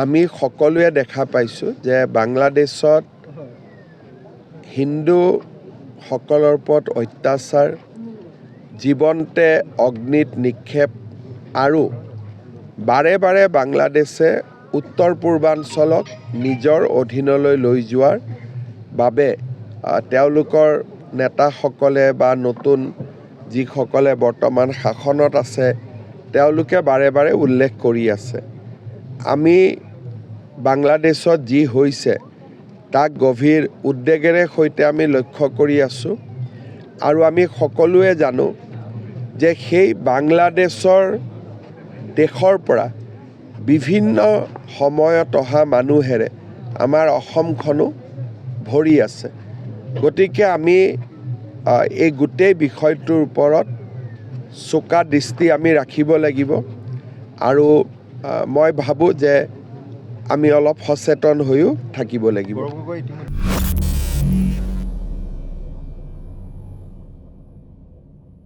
আমি সকলোৱে দেখা পাইছোঁ যে বাংলাদেশত হিন্দুসকলৰ ওপৰত অত্যাচাৰ, জীৱন্তে অগ্নিত নিক্ষেপ আৰু বাৰে বাৰে বাংলাদেশে উত্তৰ পূৰ্বাঞ্চলক নিজৰ অধীনলৈ লৈ যোৱাৰ বাবে তেওঁলোকৰ নেতাসকলে বা নতুন যিসকলে বৰ্তমান শাসনত আছে তেওঁলোকে বাৰে বাৰে উল্লেখ কৰি আছে। আমি বাংলাদেশত যি হৈছে তাক গভীৰ উদ্বেগেৰে সৈতে আমি লক্ষ্য কৰি আছোঁ আৰু আমি সকলোৱে জানো যে সেই বাংলাদেশৰ দেশৰ পৰা বিভিন্ন সময়ত অহা মানুহেৰে আমাৰ অসমখনো ভৰি আছে। গতিকে আমি এই গোটেই বিষয়টোৰ ওপৰত চোকা দৃষ্টি আমি ৰাখিব লাগিব আৰু মই ভাবোঁ যে আমি অলপ সচেতন হৈও থাকিব লাগিব।